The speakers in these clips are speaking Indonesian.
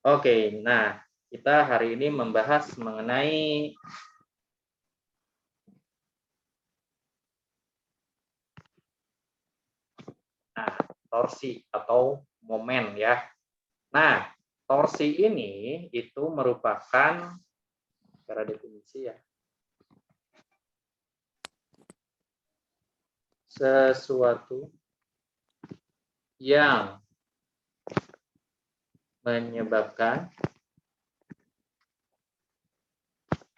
Oke, nah kita hari ini membahas mengenai torsi atau momen ya. Nah, torsi ini itu merupakan secara definisi ya sesuatu yang menyebabkan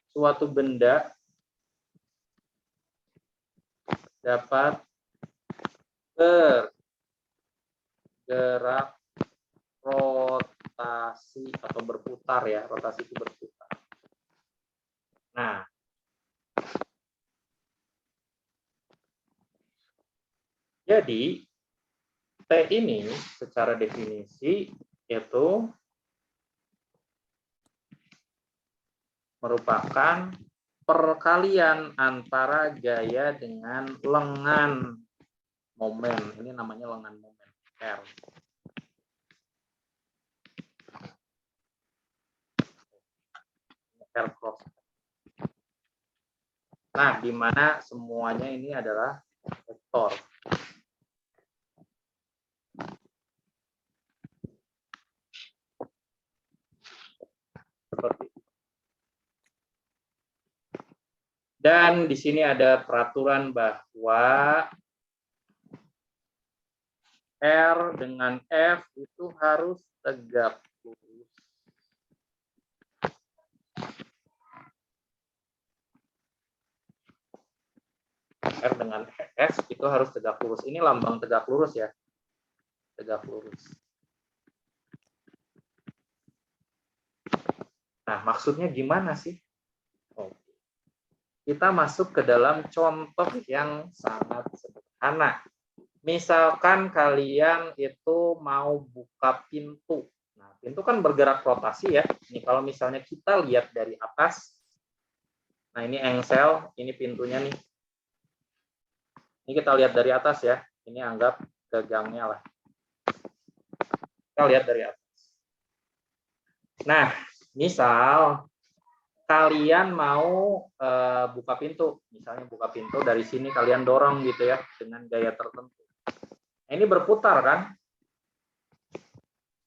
suatu benda dapat bergerak rotasi atau berputar ya, rotasi itu berputar. Nah, jadi T ini secara definisi itu merupakan perkalian antara gaya dengan lengan momen. Ini namanya lengan momen R. R cross. Nah, di mana semuanya ini adalah vektor. Seperti itu. Dan di sini ada peraturan bahwa R dengan F itu harus tegak lurus. R dengan F itu harus tegak lurus. Ini lambang tegak lurus ya. Tegak lurus. Nah, maksudnya gimana sih? Kita masuk ke dalam contoh yang sangat sederhana. Misalkan kalian itu mau buka pintu. Nah, pintu kan bergerak rotasi ya. Ini kalau misalnya kita lihat dari atas. Nah, ini engsel, ini pintunya nih. Ini kita lihat dari atas ya. Ini anggap gagangnya lah. Kita lihat dari atas. Nah, misal kalian mau buka pintu, misalnya buka pintu dari sini kalian dorong gitu ya dengan gaya tertentu. Nah, ini berputar kan?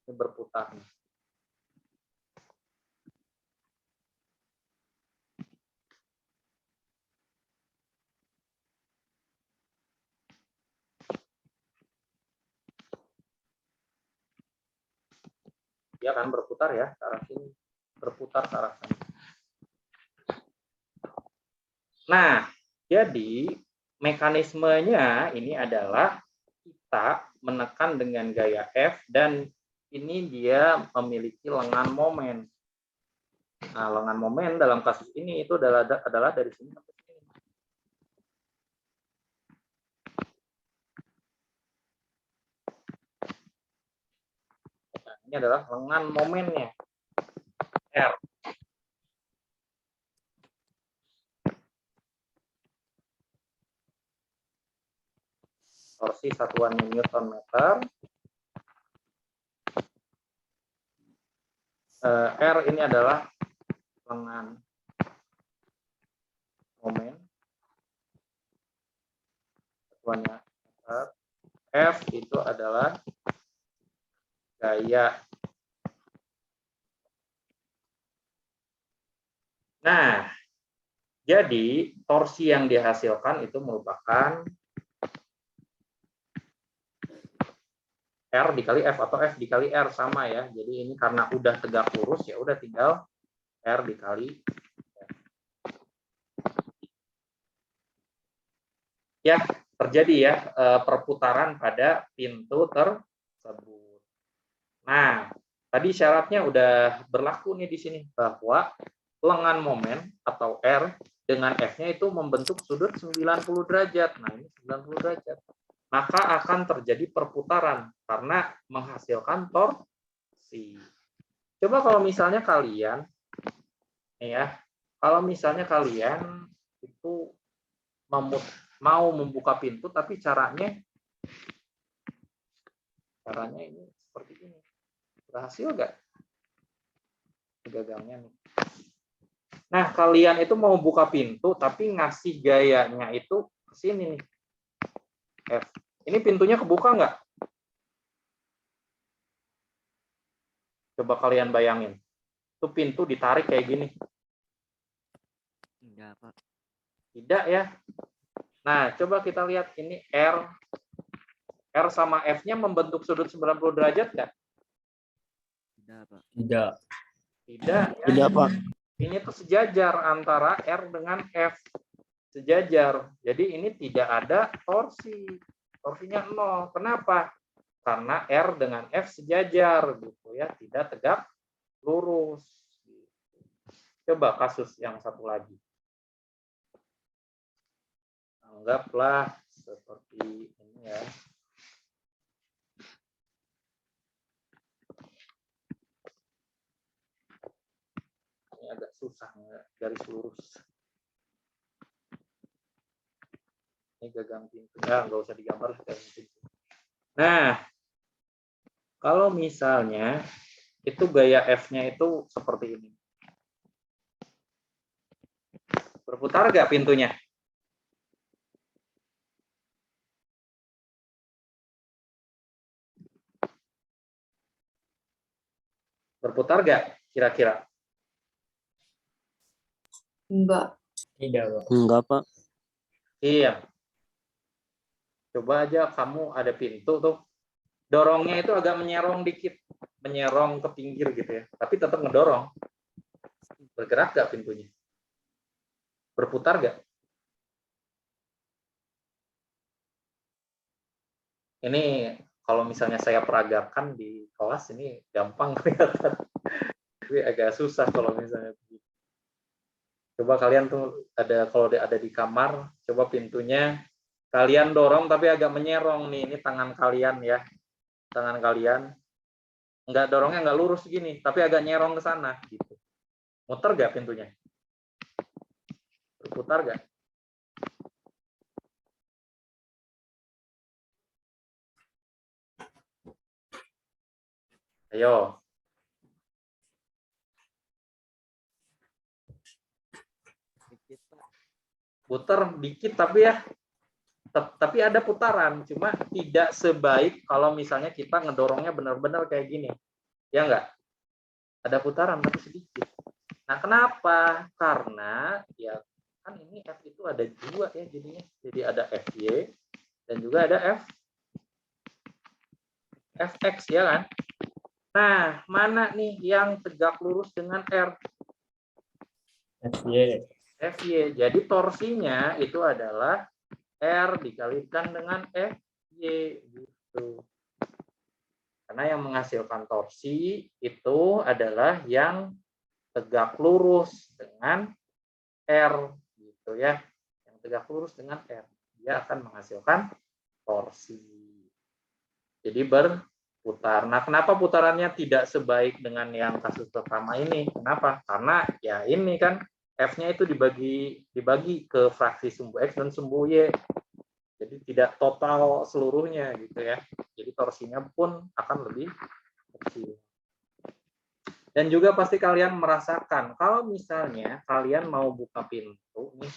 Ini berputar. Dia akan berputar ya ke arah sini, berputar ke arah sana. Nah, jadi mekanismenya ini adalah kita menekan dengan gaya F dan ini dia memiliki lengan momen. Nah, lengan momen dalam kasus ini itu adalah dari sini sampai sini. Nah, ini adalah lengan momennya R. Torsi satuannya Newton meter. R ini adalah lengan momen. Satuannya meter. F itu adalah gaya. Nah, jadi torsi yang dihasilkan itu merupakan R dikali F atau F dikali R sama ya. Jadi ini karena udah tegak lurus ya udah tinggal R dikali F. Ya, terjadi ya perputaran pada pintu tersebut. Nah, tadi syaratnya udah berlaku nih di sini bahwa lengan momen atau R dengan F-nya itu membentuk sudut 90 derajat. Nah, ini 90 derajat. Maka akan terjadi perputaran karena menghasilkan torsi. Coba kalau misalnya kalian ya, kalau misalnya kalian itu mau membuka pintu tapi caranya ini seperti ini. Berhasil nggak? Gagangnya nih. Nah, kalian itu mau buka pintu, tapi ngasih gayanya itu ke sini nih. F. Ini pintunya kebuka nggak? Coba kalian bayangin. Itu pintu ditarik kayak gini. Enggak, Pak. Tidak ya. Nah, coba kita lihat ini R. R sama F-nya membentuk sudut 90 derajat nggak? Tidak, Pak. Tidak. Tidak ya. Tidak, Pak. Ini tuh sejajar antara R dengan F. Sejajar. Jadi ini tidak ada torsi. Torsinya 0. Kenapa? Karena R dengan F sejajar gitu ya, tidak tegak lurus. Coba kasus yang satu lagi. Anggaplah seperti ini ya. Ini agak susah garis lurus. Ini gagang pintu. Ya, nggak usah digambar gagang pintu. Nah, kalau misalnya itu gaya F-nya itu seperti ini. Berputar nggak pintunya? Berputar nggak kira-kira? Enggak. Tidak, Pak. Enggak, Pak. Iya. Coba aja kamu ada pintu tuh, dorongnya itu agak menyerong dikit, menyerong ke pinggir gitu ya, tapi tetap ngedorong. Bergerak nggak pintunya? Berputar nggak? Ini kalau misalnya saya peragakan di kelas ini gampang kelihatan, tapi agak susah kalau misalnya begitu. Coba kalian tuh kalau ada di kamar, coba pintunya kalian dorong tapi agak menyerong nih, ini tangan kalian ya, tangan kalian nggak dorongnya nggak lurus gini, tapi agak nyerong ke sana gitu. Muter nggak pintunya? Berputar nggak? Ayo. Dikit, Pak. Puter dikit tapi ya, tapi ada putaran, cuma tidak sebaik kalau misalnya kita ngedorongnya benar-benar kayak gini. Ya enggak? Ada putaran tapi sedikit. Nah, kenapa? Karena ya kan ini F itu ada 2 ya jadinya. Jadi ada FY dan juga ada FX ya kan? Nah, mana nih yang tegak lurus dengan R? FY. FY. Jadi torsinya itu adalah R dikalikan dengan FY gitu. Karena yang menghasilkan torsi itu adalah yang tegak lurus dengan R gitu ya. Yang tegak lurus dengan R. Dia akan menghasilkan torsi. Jadi berputar. Nah, kenapa putarannya tidak sebaik dengan yang kasus pertama ini? Kenapa? Karena ya ini kan F-nya itu dibagi ke fraksi sumbu X dan sumbu Y. Jadi tidak total seluruhnya gitu ya. Jadi torsinya pun akan lebih kecil. Dan juga pasti kalian merasakan kalau misalnya kalian mau buka pintu nih.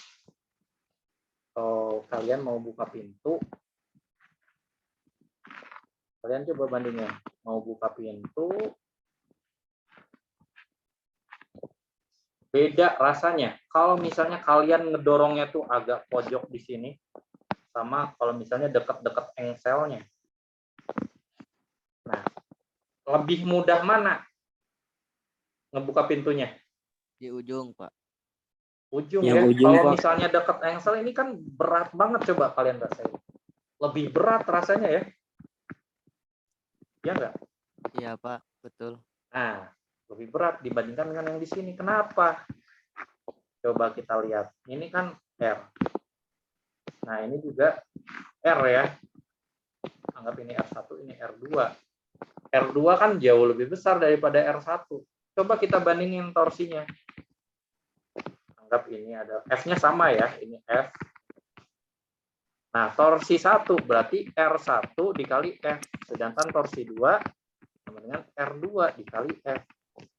Kalau kalian mau buka pintu, kalian coba bandingin. Mau buka pintu, beda rasanya. Kalau misalnya kalian ngedorongnya tuh agak pojok di sini, sama kalau misalnya dekat-dekat engselnya. Nah, lebih mudah mana ngebuka pintunya? Di ujung, Pak. Ujung Yang ya. ujung, Kalau Pak. misalnya dekat engsel ini kan berat banget, coba kalian rasain. Lebih berat rasanya ya. Ya enggak? Iya, Pak. Betul. Nah, lebih berat dibandingkan dengan yang di sini. Kenapa? Coba kita lihat. Ini kan R. Nah, ini juga R ya. Anggap ini R1, ini R2. R2 kan jauh lebih besar daripada R1. Coba kita bandingin torsinya. Anggap ini ada F-nya sama ya. Ini F. Nah, torsi 1 berarti R1 dikali F. Sedangkan torsi 2 sama dengan R2 dikali F.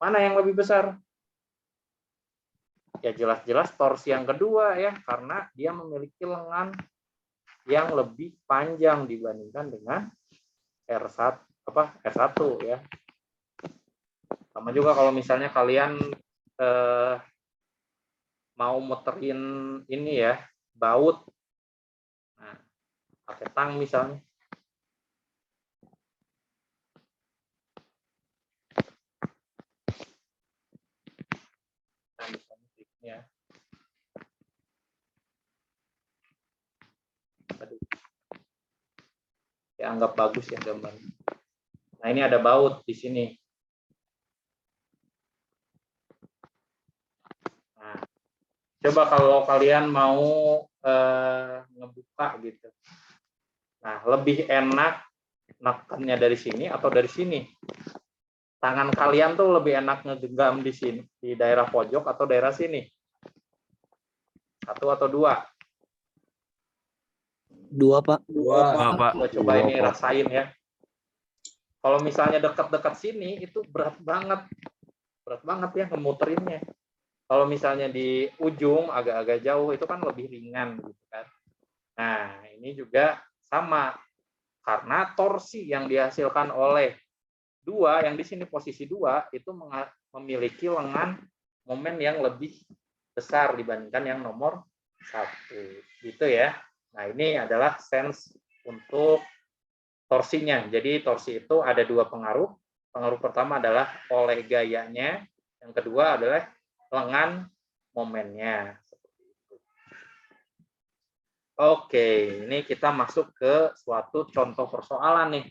Mana yang lebih besar? Ya jelas-jelas torsi yang kedua ya, karena dia memiliki lengan yang lebih panjang dibandingkan dengan R1 R1 ya. Sama juga kalau misalnya kalian mau muterin ini ya, baut. Nah, pakai tang misalnya. Nah, misalnya triknya. Aduh. Ya, anggap bagus ya gambarnya. Nah, ini ada baut di sini. Nah, coba kalau kalian mau ngebuka gitu. Nah, lebih enak nekannya dari sini atau dari sini? Tangan kalian tuh lebih enak ngegenggam di sini, di daerah pojok atau daerah sini? Satu atau dua? Dua, Pak. Dua, Pak. Coba ini rasain ya. Kalau misalnya dekat-dekat sini itu berat banget ya ngemuterinnya. Kalau misalnya di ujung agak-agak jauh itu kan lebih ringan gitu kan. Nah, ini juga sama karena torsi yang dihasilkan oleh dua, yang di sini posisi dua itu memiliki lengan momen yang lebih besar dibandingkan yang nomor satu, gitu ya. Nah, ini adalah sense untuk torsinya. Jadi torsi itu ada dua pengaruh. Pengaruh pertama adalah oleh gayanya, yang kedua adalah lengan momennya. Oke, ini kita masuk ke suatu contoh persoalan nih.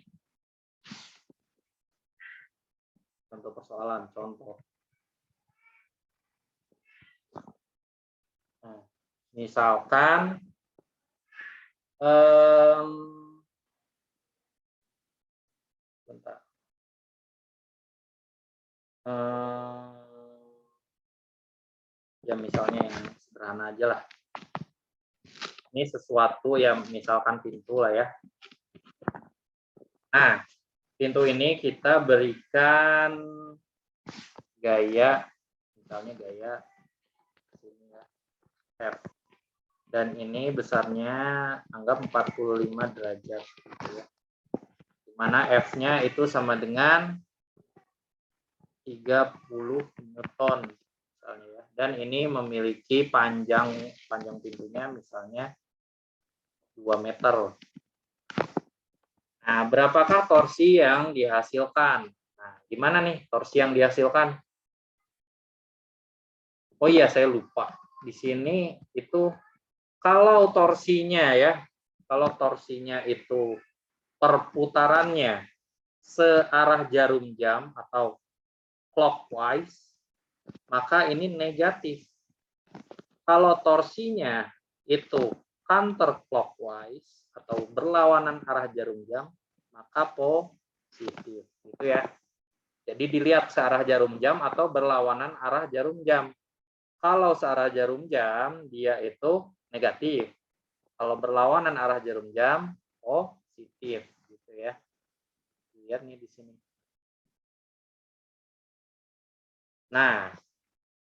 Contoh persoalan, contoh. Nah, misalkan bentar. Ya misalnya yang sederhana aja lah. Ini sesuatu yang misalkan pintu lah ya. Nah, pintu ini kita berikan gaya, misalnya gaya sini ya, F. Dan ini besarnya anggap 45 derajat. Gitu ya. Dimana F-nya itu sama dengan 30 Newton misalnya ya. Dan ini memiliki panjang pintunya misalnya 2 meter. Nah, berapakah torsi yang dihasilkan? Nah, gimana nih torsi yang dihasilkan? Oh iya, saya lupa. Di sini itu kalau torsinya ya, kalau torsinya itu perputarannya searah jarum jam atau clockwise, maka ini negatif. Kalau torsinya itu counterclockwise atau berlawanan arah jarum jam, maka positif, gitu ya. Jadi dilihat searah jarum jam atau berlawanan arah jarum jam. Kalau searah jarum jam, dia itu negatif. Kalau berlawanan arah jarum jam, positif, gitu ya. Lihat nih di sini. Nah,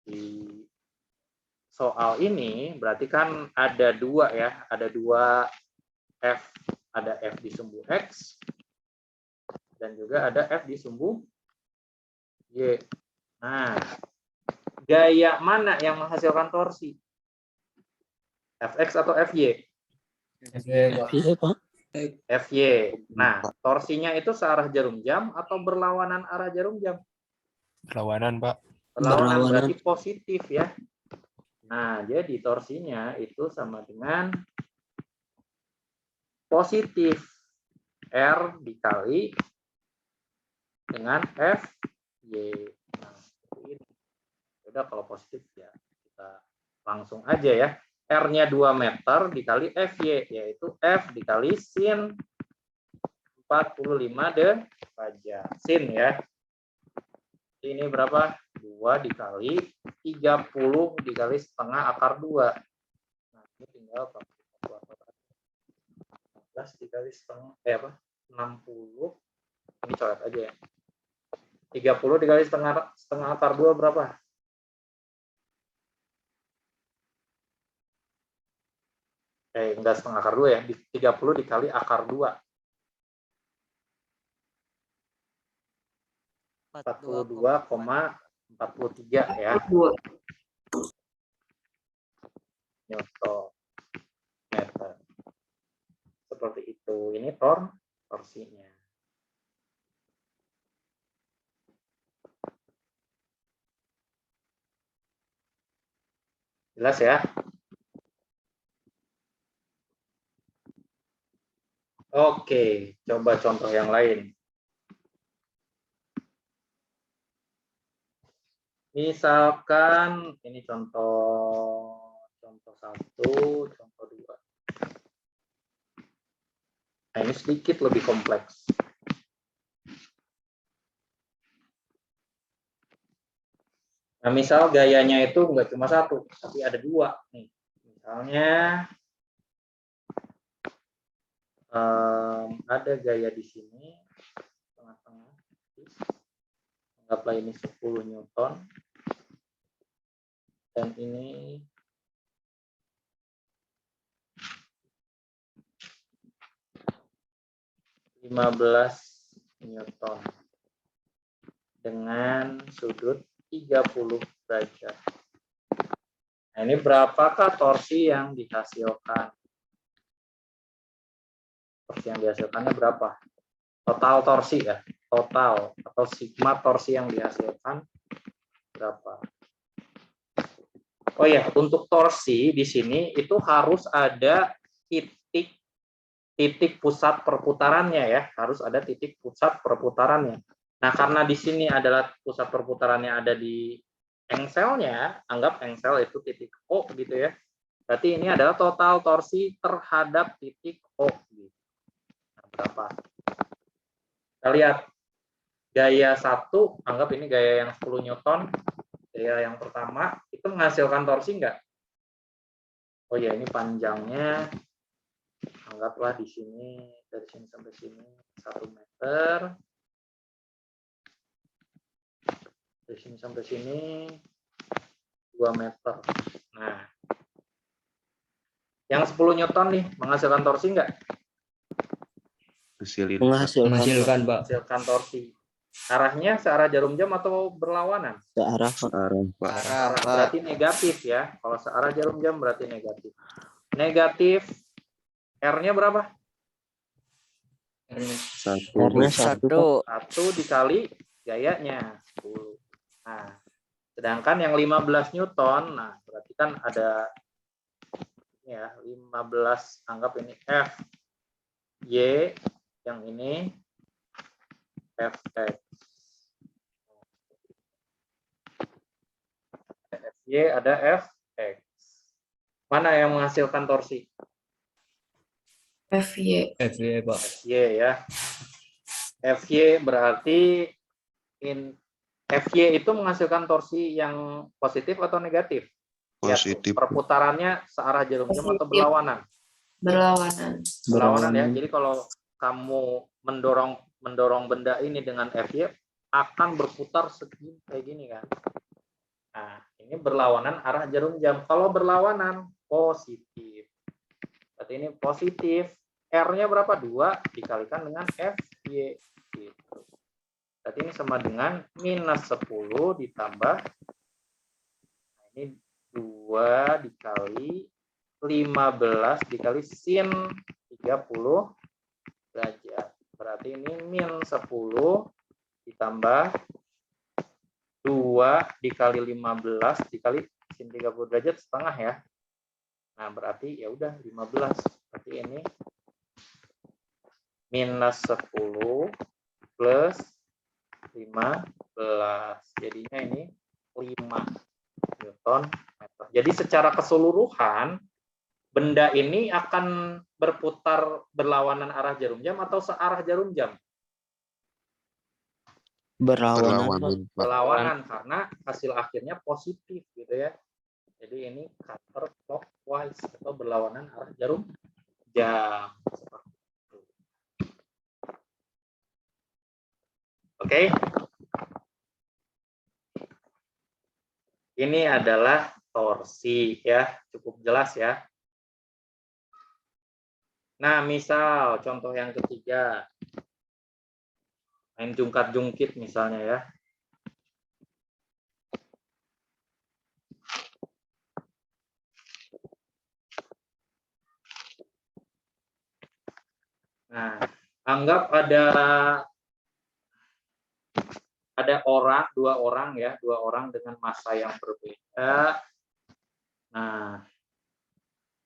di soal ini berarti kan ada dua ya, ada dua F, ada F di sumbu X dan juga ada F di sumbu Y. Nah, gaya mana yang menghasilkan torsi? Fx atau Fy? Iya, Pak. Fy. Nah, torsinya itu searah jarum jam atau berlawanan arah jarum jam? Berlawanan, Pak. Berlawanan berarti positif ya. Nah, jadi torsinya itu sama dengan positif R dikali dengan Fy. Nah, ini. Udah kalau positif ya kita langsung aja ya. R-nya 2 meter dikali Fy, yaitu F dikali sin 45 derajat. Sin ya. Ini berapa? 2 dikali 30 dikali setengah akar 2. Nah, ini tinggal pakai kalkulator. 14 dikali setengah, 60. Ini coret aja ya. 30 dikali setengah akar 2 berapa? Enggak setengah akar 2 ya. 30 dikali akar 2. 42,43 ya. Newton meter. Seperti itu. Ini torsinya. Jelas ya? Oke, coba contoh yang lain. Misalkan ini contoh 1, contoh 2. Nah, ini sedikit lebih kompleks. Nah, misal gayanya itu nggak cuma 1, tapi ada 2 nih. Misalnya ada gaya di sini tengah-tengah. Anggaplah ini 10 Newton. Dan ini 15 Newton dengan sudut 30 derajat. Nah, ini berapakah torsi yang dihasilkan? Torsi yang dihasilkannya berapa? Total torsi ya, total atau sigma torsi yang dihasilkan berapa? Oh ya, untuk torsi di sini itu harus ada titik pusat perputarannya ya, harus ada titik pusat perputarannya. Nah, karena di sini adalah pusat perputarannya ada di engselnya, anggap engsel itu titik O gitu ya. Berarti ini adalah total torsi terhadap titik O. Nah, berapa? Kita lihat gaya 1, anggap ini gaya yang 10 Newton. Gaya yang pertama itu menghasilkan torsi enggak? Oh ya, ini panjangnya anggaplah di sini dari sini sampai sini 1 meter. Dari sini sampai sini 2 meter. Nah, yang 10 Newton nih menghasilkan torsi enggak? Menghasilkan, Pak. Menghasilkan torsi. Arahnya searah jarum jam atau berlawanan? Searah, Pak. Searah. Berarti negatif ya. Kalau searah jarum jam berarti negatif. Negatif R-nya berapa? R-nya 1. 1 dikali gayanya 10. Nah, sedangkan yang 15 Newton, nah berarti kan ada ya 15, anggap ini F Y, yang ini Fx. Fy ada Fx. Mana yang menghasilkan torsi? FY. FY, Pak. Fy ya. Fy berarti Fy itu menghasilkan torsi yang positif atau negatif? Positif. Ya, perputarannya searah jarum jam atau berlawanan? Berlawanan ya. Jadi kalau kamu mendorong benda ini dengan Fy akan berputar segini kayak gini kan. Nah, ini berlawanan arah jarum jam. Kalau berlawanan positif. Berarti ini positif. R-nya berapa? 2 dikalikan dengan Fy. Gitu. Berarti ini sama dengan minus 10 ditambah. Nah, ini 2 dikali 15 dikali sin 30 derajat. Berarti ini min 10 ditambah 2 dikali 15 dikali sin 30 derajat setengah ya. Nah, berarti ya udah 15. Berarti ini minus 10 plus 15. Jadinya ini 5 Newton meter. Jadi secara keseluruhan benda ini akan berputar berlawanan arah jarum jam atau searah jarum jam? Berlawanan karena hasil akhirnya positif gitu ya. Jadi ini counterclockwise atau berlawanan arah jarum jam. Oke. ini adalah torsi ya, cukup jelas ya. Nah, misal contoh yang ketiga, main jungkat-jungkit misalnya ya. Nah, anggap ada dua orang dengan massa yang berbeda. Nah,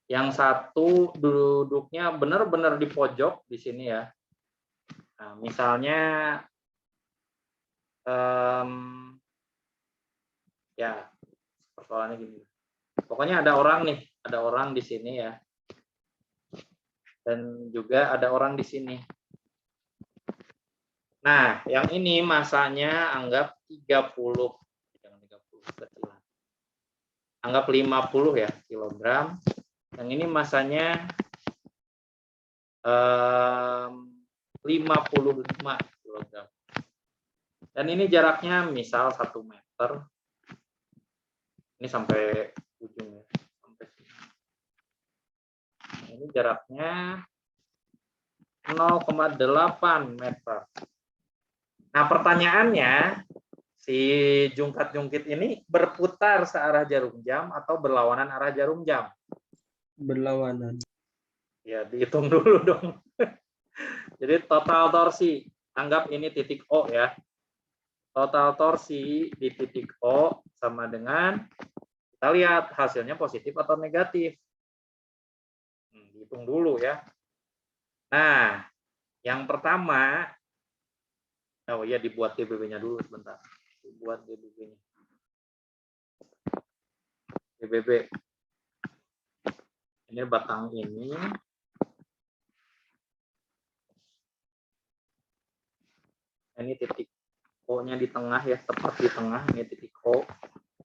yang satu duduknya benar-benar di pojok di sini ya. Nah, misalnya ya persoalannya gini. Pokoknya ada orang di sini ya. Dan juga ada orang di sini. Nah, yang ini masanya anggap 30. Jangan 30 kecilan. Anggap 50 ya kilogram. Yang ini masanya 55 kilogram. Dan ini jaraknya misal 1 meter. Ini sampai ujung ya. Sampai sini. Ini jaraknya 0,8 meter. Nah, pertanyaannya, si jungkat-jungkit ini berputar searah jarum jam atau berlawanan arah jarum jam? Berlawanan. Ya, dihitung dulu dong. Jadi total torsi, anggap ini titik O ya. Total torsi di titik O sama dengan, kita lihat hasilnya positif atau negatif. Hitung dulu ya. Nah, yang pertama, oh ya dibuat DBB-nya dulu sebentar. Dibuat DBB-nya. DBB. Ini batang ini. Ini titik O-nya di tengah ya, tepat di tengah. Ini titik O.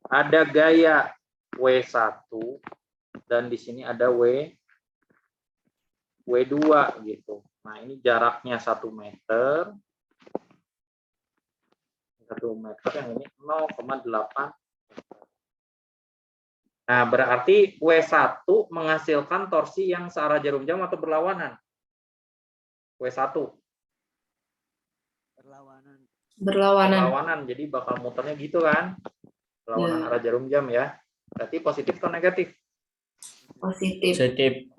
Ada gaya W1 dan di sini ada W2 gitu. Nah, ini jaraknya 1 meter. 1 meter, yang ini 0,8. Nah, berarti W1 menghasilkan torsi yang searah jarum jam atau berlawanan? W1. Berlawanan. Jadi bakal muternya gitu kan? Berlawanan arah jarum jam ya. Berarti positif atau negatif? Positif.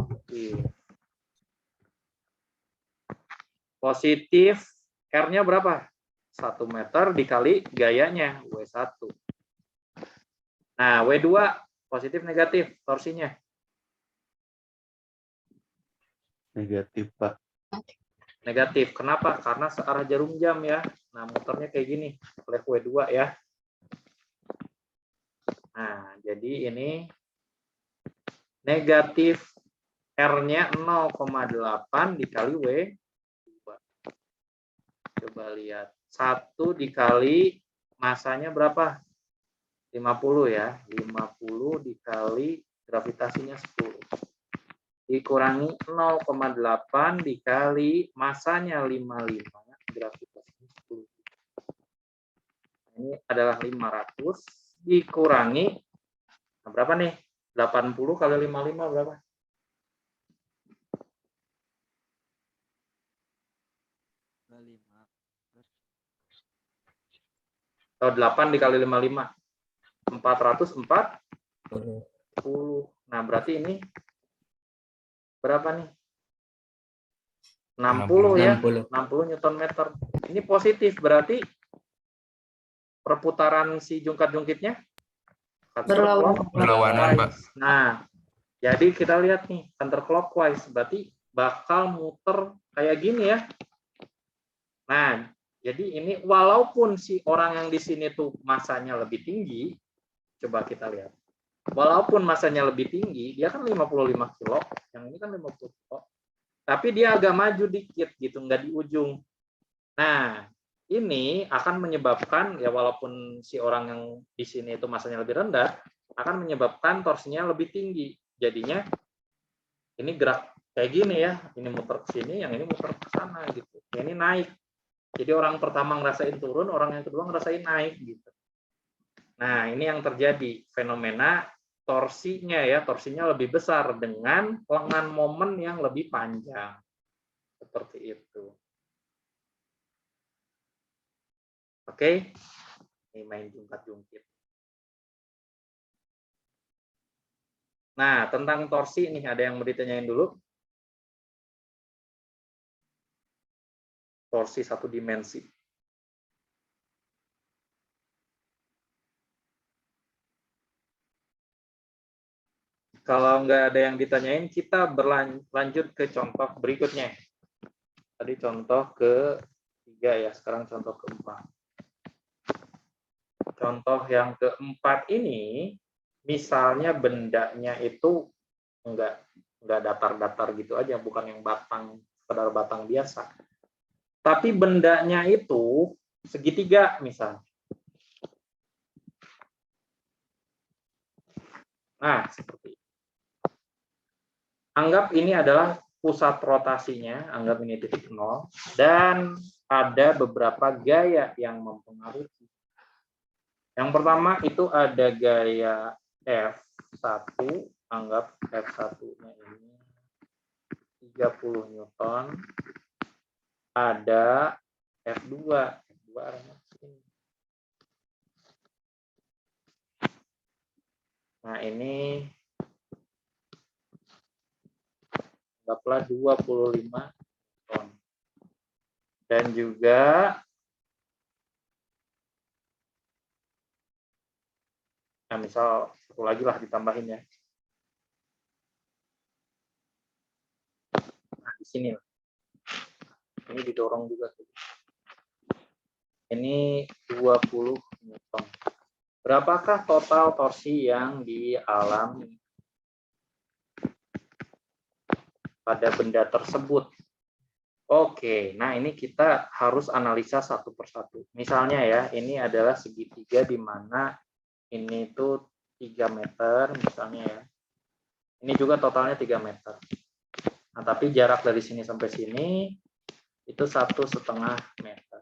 Positif. R-nya berapa? 1 meter dikali gayanya W1. Nah, W2 positif negatif torsinya? Negatif, Pak. Negatif. Kenapa? Karena searah jarum jam ya. Nah, muternya kayak gini oleh W2 ya. Nah, jadi ini negatif R-nya 0,8 dikali W2. Coba lihat. 1 dikali masanya berapa? 50 ya. 50 dikali gravitasinya 10. Dikurangi 0,8 dikali masanya 55. Gravitasinya 10. Ini adalah 500 dikurangi berapa nih? 80 kali 55 berapa? Oh, 8 dikali 55. 440. Nah, berarti ini berapa nih? 60 ya. 60 Newton meter. Ini positif, berarti perputaran si jungkat-jungkitnya Berlawanan, Pak. Nah, jadi kita lihat nih, counterclockwise, berarti bakal muter kayak gini ya. Nah, jadi ini walaupun si orang yang di sini tuh masanya lebih tinggi, coba kita lihat. Walaupun masanya lebih tinggi, dia kan 55 kilo, yang ini kan 50 kilo. Tapi dia agak maju dikit gitu, nggak di ujung. Nah, ini akan menyebabkan, ya walaupun si orang yang di sini itu masanya lebih rendah, akan menyebabkan torsinya lebih tinggi. Jadinya ini gerak kayak gini ya, ini muter ke sini, yang ini muter ke sana gitu. Ini naik. Jadi orang pertama ngerasain turun, orang yang kedua ngerasain naik gitu. Nah, ini yang terjadi, fenomena torsinya ya, torsinya lebih besar dengan lengan momen yang lebih panjang. Seperti itu. Oke, ini main jungkat-jungkit. Nah, tentang torsi nih, ada yang mau ditanyain dulu? Torsi satu dimensi. Kalau nggak ada yang ditanyain, kita berlanjut ke contoh berikutnya. Tadi contoh ke-3 ya, sekarang contoh ke-4. Contoh yang ke-4 ini, misalnya bendanya itu enggak datar-datar gitu aja, bukan yang batang, sekedar batang biasa. Tapi bendanya itu segitiga misalnya. Nah, seperti itu. Anggap ini adalah pusat rotasinya, anggap ini titik 0, dan ada beberapa gaya yang mempengaruhi. Yang pertama itu ada gaya F1, anggap F1-nya ini 30 Newton. Ada F2, F2 arahnya sini. Nah, ini anggaplah 25 ton. Dan juga nah, misal satu lagi lah ditambahin ya. Nah, di sini. Ini didorong juga. Ini 20 Newton. Berapakah total torsi yang dialami pada benda tersebut? Oke, nah ini kita harus analisa satu persatu. Misalnya ya, ini adalah segitiga di mana ini tuh 3 meter misalnya ya. Ini juga totalnya 3 meter. Nah, tapi jarak dari sini sampai sini itu 1,5 meter.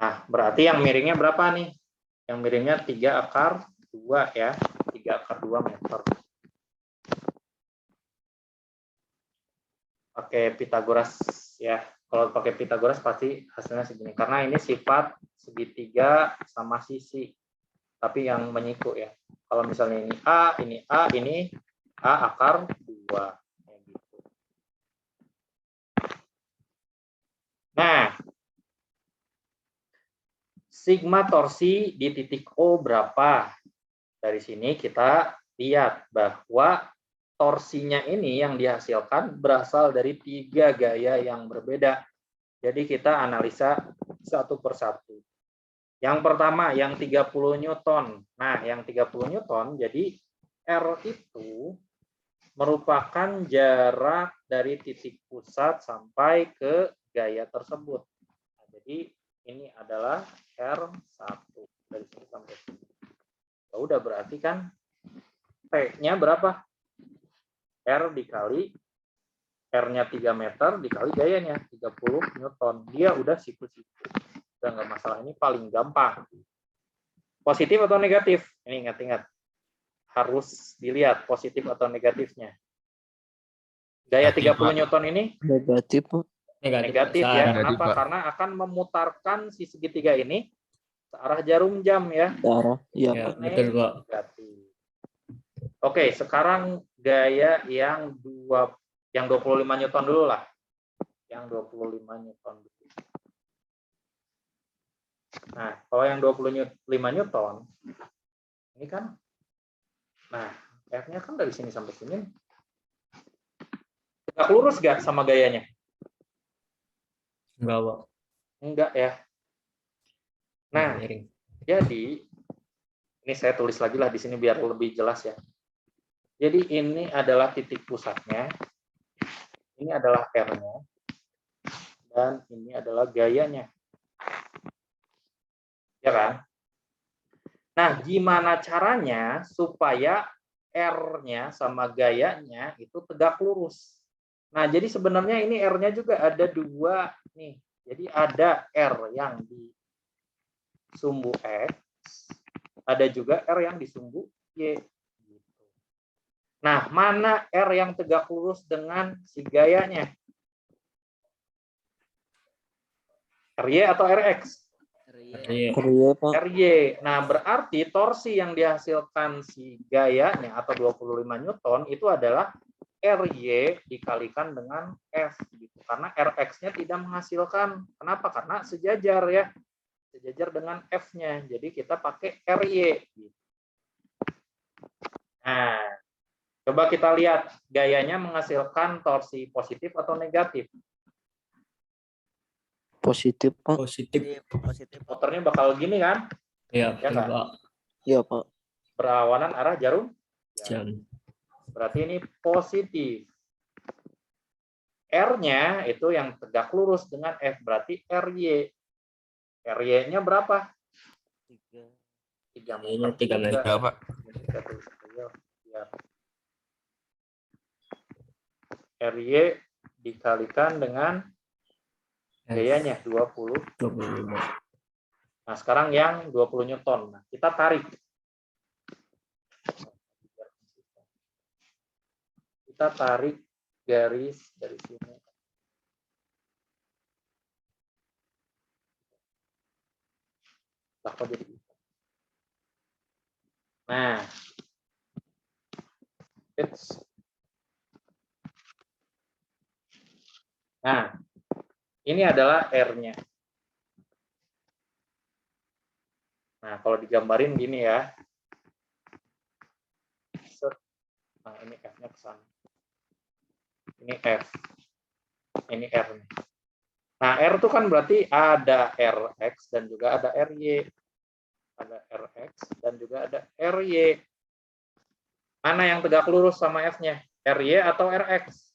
Nah, berarti yang miringnya berapa nih? Yang miringnya 3/2 ya. 3/2 meter. Pakai Pitagoras ya. Kalau pakai Pitagoras pasti hasilnya segini. Karena ini sifat segitiga sama sisi. Tapi yang menyiku ya. Kalau misalnya ini A, ini A/2. Kayak gitu. Nah, sigma torsi di titik O berapa? Dari sini kita lihat bahwa torsinya ini yang dihasilkan berasal dari 3 gaya yang berbeda. Jadi kita analisa satu persatu. Yang pertama yang 30 Newton. Nah, yang 30 Newton jadi R itu merupakan jarak dari titik pusat sampai ke gaya tersebut. Nah, jadi ini adalah R1 dari sini sampai sini. Ya udah berarti kan P-nya berapa? R dikali R-nya 3 meter dikali gayanya 30 Newton. Dia udah siku-siku. Udah nggak masalah, ini paling gampang. Positif atau negatif? Ini ingat-ingat. Harus dilihat positif atau negatifnya. Gaya 30 Newton ini Negatif. negatif ya. Kenapa? Karena akan memutarkan si segitiga ini searah jarum jam ya. Darah. Ya, betul, Pak. Negatif. Oke, sekarang gaya yang 25 Newton dulu lah. Yang 25 Newton dulu. Nah, kalau yang 25 Newton, ini kan, nah, F-nya kan dari sini sampai sini. Tegak lurus nggak sama gayanya? Enggak, Pak. Enggak ya. Nah, Miring. jadi, ini saya tulis lagi lah di sini biar lebih jelas ya. Jadi ini adalah titik pusatnya, ini adalah R-nya, dan ini adalah gayanya. Ya kan? Nah, gimana caranya supaya R-nya sama gayanya itu tegak lurus? Nah, jadi sebenarnya ini R-nya juga ada 2 nih. Jadi ada R yang di sumbu X, ada juga R yang di sumbu Y. Nah, mana R yang tegak lurus dengan si gayanya? RY atau RX? Pak. RY. Nah, berarti torsi yang dihasilkan si gayanya atau 25 Newton itu adalah RY dikalikan dengan F gitu. Karena RX-nya tidak menghasilkan. Kenapa? Karena sejajar ya. Sejajar dengan F-nya. Jadi kita pakai RY. Nah, coba kita lihat gayanya menghasilkan torsi positif atau negatif. Positif, Pak. Positif. Motornya bakal gini kan? Iya, Ya, betul, Kak? Pak. Iya, Pak. Berlawanan arah jarum. Jam. Berarti ini positif. R-nya itu yang tegak lurus dengan F, berarti RY. RY-nya berapa? 3 Ini meter. 3 meter, Pak. RY dikalikan dengan gayanya 20. 25. Nah, sekarang yang 20 Newton. Nah, kita tarik. Kita tarik garis dari sini. Kok jadi gitu? Nah, ini adalah R-nya. Nah, kalau digambarin gini ya. Nah, ini F-nya ke sana. Ini F. Ini R. Nah, R itu kan berarti ada RX dan juga ada RY. Ada RX dan juga ada RY. Mana yang tegak lurus sama F-nya? RY atau RX?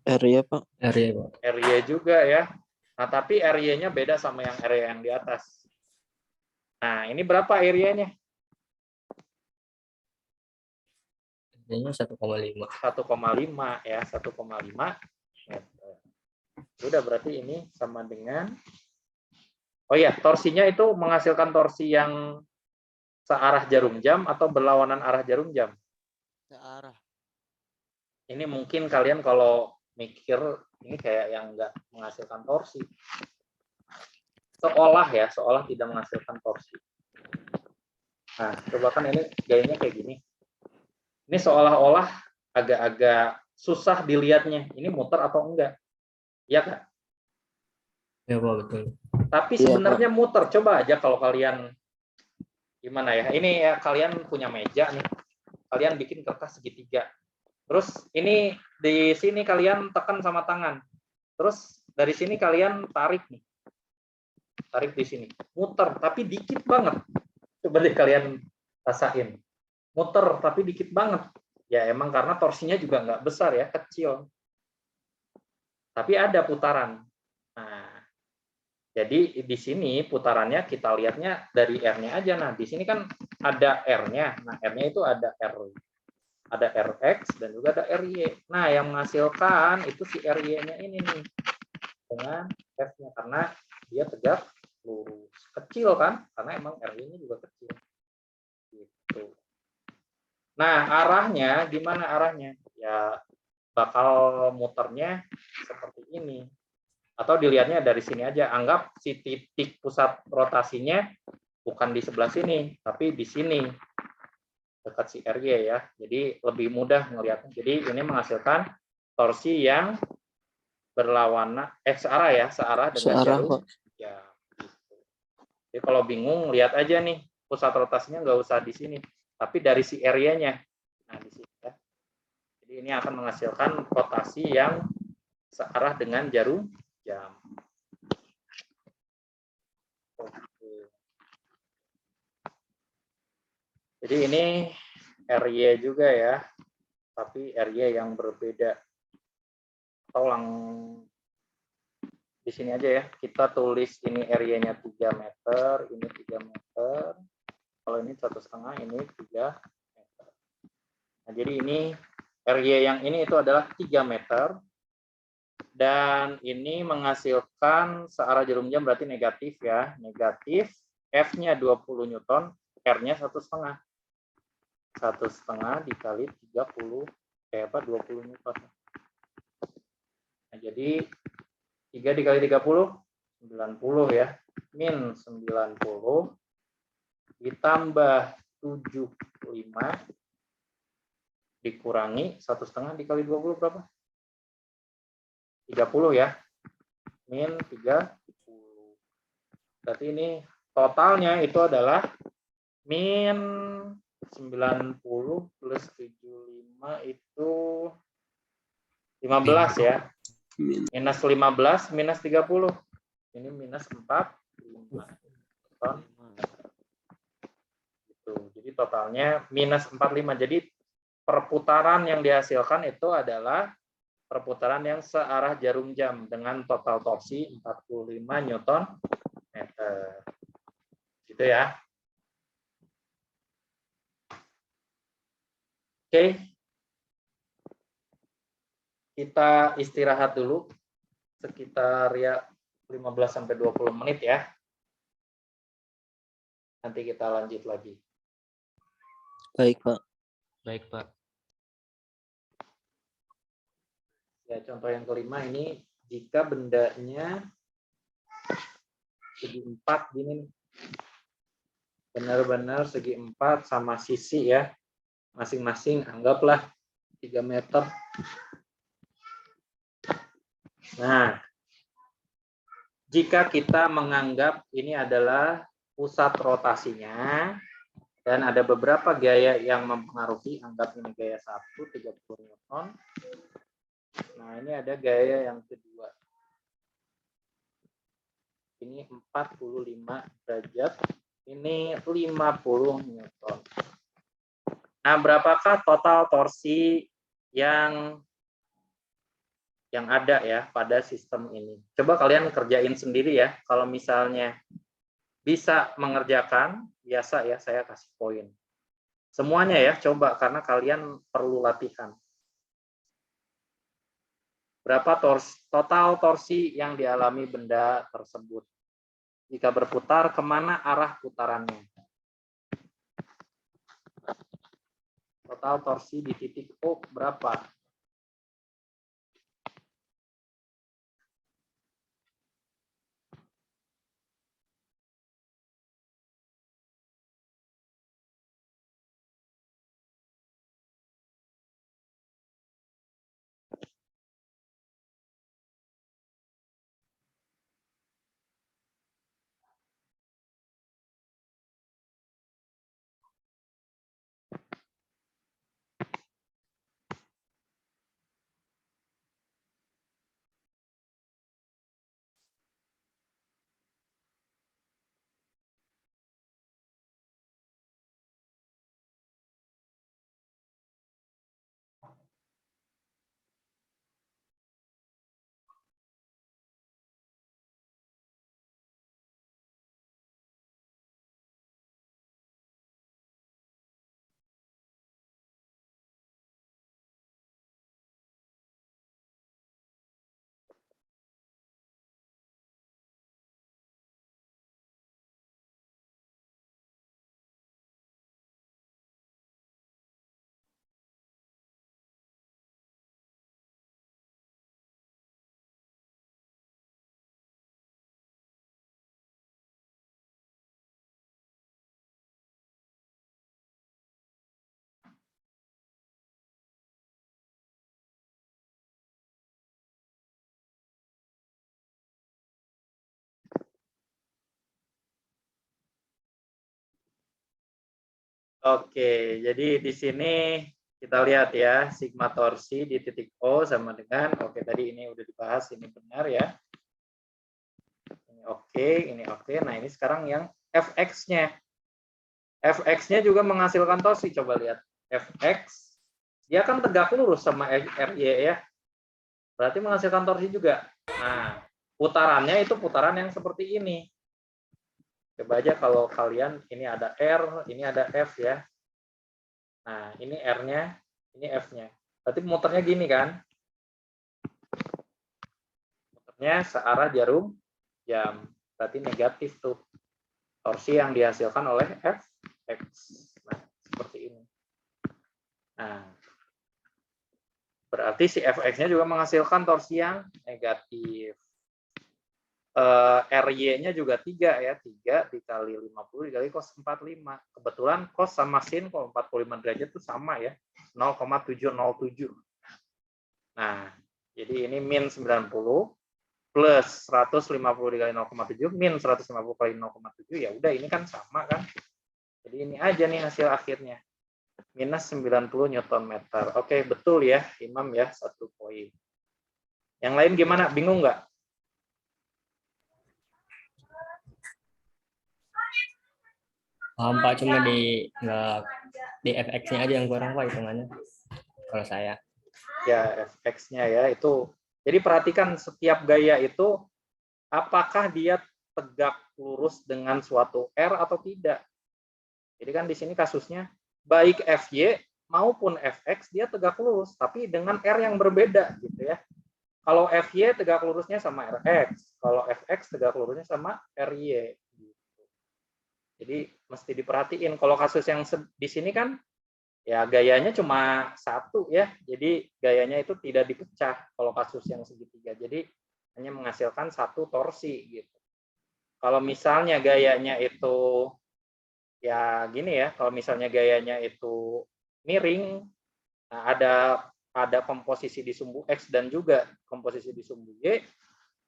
RY, Pak. RY, Pak. RY juga ya. Nah, tapi RY-nya beda sama yang RY yang di atas. Nah, ini berapa RY-nya? Ini 1,5. 1,5 ya, 1,5 meter. Sudah berarti ini sama dengan, oh ya, torsinya itu menghasilkan torsi yang searah jarum jam atau berlawanan arah jarum jam? Searah. Ini mungkin kalian kalau mikir ini kayak yang nggak menghasilkan torsi. Seolah tidak menghasilkan torsi. Nah, coba kan ini gayanya kayak gini. Ini seolah-olah agak-agak susah dilihatnya. Ini muter atau enggak? Iya kan? Ya, Pak, betul. Tapi Iya, sebenarnya muter. Coba aja kalau kalian gimana ya? Ini ya kalian punya meja nih. Kalian bikin kertas segitiga. Terus ini di sini kalian tekan sama tangan. Terus dari sini kalian tarik nih. Tarik di sini. Muter tapi dikit banget. Coba deh kalian rasain. Muter tapi dikit banget. Ya emang karena torsinya juga nggak besar ya, kecil. Tapi ada putaran. Nah, jadi di sini putarannya kita lihatnya dari R-nya aja. Nah, di sini kan ada R-nya. Nah, R-nya itu ada RX dan juga ada RY. Nah, yang menghasilkan itu si RY-nya ini nih. Dengan F-nya karena dia tegak lurus. Kecil kan? Karena emang RY-nya juga kecil. Gitu. Nah, arahnya gimana arahnya? Ya bakal muternya seperti ini. Atau dilihatnya dari sini aja. Anggap si titik pusat rotasinya bukan di sebelah sini, tapi di sini. Dekat si RY ya. Jadi lebih mudah ngelihatnya. Jadi ini menghasilkan torsi yang berlawanan, searah ya, searah dengan Searah, jarum. Pak. Ya, gitu. Jadi kalau bingung, lihat aja nih. Pusat rotasinya nggak usah di sini. Tapi dari si area-nya. Nah, di sini ya. Jadi ini akan menghasilkan rotasi yang searah dengan jarum jam. Oke. Jadi ini RY juga ya, tapi RY yang berbeda. Tolong di sini aja ya, kita tulis ini RY-nya 3 meter, ini 3 meter. Kalau ini 1,5, ini 3 meter. Nah, jadi ini RY yang ini itu adalah 3 meter. Dan ini menghasilkan searah jarum jam berarti negatif ya, negatif F-nya 20 Newton, R-nya 1,5. 1,5 dikali 20 Newton. Nah, jadi 3 dikali 30, 90 ya. Min 90 ditambah 75 dikurangi 1,5 dikali 20 berapa? 30 ya. Min 30. Berarti ini totalnya itu adalah min 90 plus 75 itu 15 ya. Minus 15 minus 30. Ini minus 45 ton. Gitu. Jadi totalnya minus 45. Jadi perputaran yang dihasilkan itu adalah perputaran yang searah jarum jam dengan total torsi 45 Newton meter. Gitu ya. Oke. Kita istirahat dulu sekitar ya 15 sampai 20 menit ya. Nanti kita lanjut lagi. Baik, Pak. Baik, Pak. Ya, contoh yang kelima ini jika bendanya segi 4 gini nih. Benar-benar segi 4 sama sisi ya. Masing-masing anggaplah 3 meter. Nah, jika kita menganggap ini adalah pusat rotasinya dan ada beberapa gaya yang mempengaruhi, anggap ini gaya 1 30 Newton. Nah, ini ada gaya yang kedua. Ini 45 derajat, ini 50 Newton. Nah, berapakah total torsi yang ada ya pada sistem ini? Coba kalian kerjain sendiri ya. Kalau misalnya bisa mengerjakan, biasa ya saya kasih poin. Semuanya ya, coba karena kalian perlu latihan. Berapa total torsi yang dialami benda tersebut? Jika berputar, kemana arah putarannya? Total torsi di titik O berapa? Oke, jadi di sini kita lihat ya, sigma torsi di titik O sama dengan, oke tadi ini udah dibahas, ini benar ya. Ini oke, ini oke. Nah ini sekarang yang Fx-nya. Fx-nya juga menghasilkan torsi, coba lihat. Fx, dia kan tegak lurus sama Ry ya. Berarti menghasilkan torsi juga. Nah, putarannya itu putaran yang seperti ini. Coba aja kalau kalian, ini ada R, ini ada F ya. Nah, ini R-nya, ini F-nya. Berarti muternya gini kan? Muternya searah jarum jam. Berarti negatif tuh. torsi yang dihasilkan oleh Fx. Nah, seperti ini. Nah, berarti si Fx-nya juga menghasilkan torsi yang negatif. RY-nya juga 3 ya, 3 dikali 50 dikali cos 45. Kebetulan cos sama sin kalau 45 derajat itu sama ya, 0,707. Nah, jadi ini min 90 plus 150 dikali 0,7 min 150 kali 0,7, ya udah ini kan sama kan. Jadi ini aja nih hasil akhirnya. Minus 90 Newton meter. Oke, betul ya, Imam ya, 1 poin. Yang lain gimana? Bingung nggak? Paham Pak, cuma nggak di FX-nya aja yang kurang Pak hitungannya. Kalau saya. Ya, FX-nya ya itu. Jadi perhatikan setiap gaya itu apakah dia tegak lurus dengan suatu R atau tidak. Jadi kan di sini kasusnya baik FY maupun FX dia tegak lurus tapi dengan R yang berbeda gitu ya. Kalau FY tegak lurusnya sama RX, kalau FX tegak lurusnya sama RY. Jadi mesti diperhatiin. Kalau kasus yang di sini kan ya gayanya cuma 1 ya. Jadi gayanya itu tidak dipecah kalau kasus yang segitiga. Jadi hanya menghasilkan 1 torsi gitu. Kalau misalnya gayanya itu ya gini ya, kalau misalnya gayanya itu miring, nah ada komposisi di sumbu X dan juga komposisi di sumbu Y,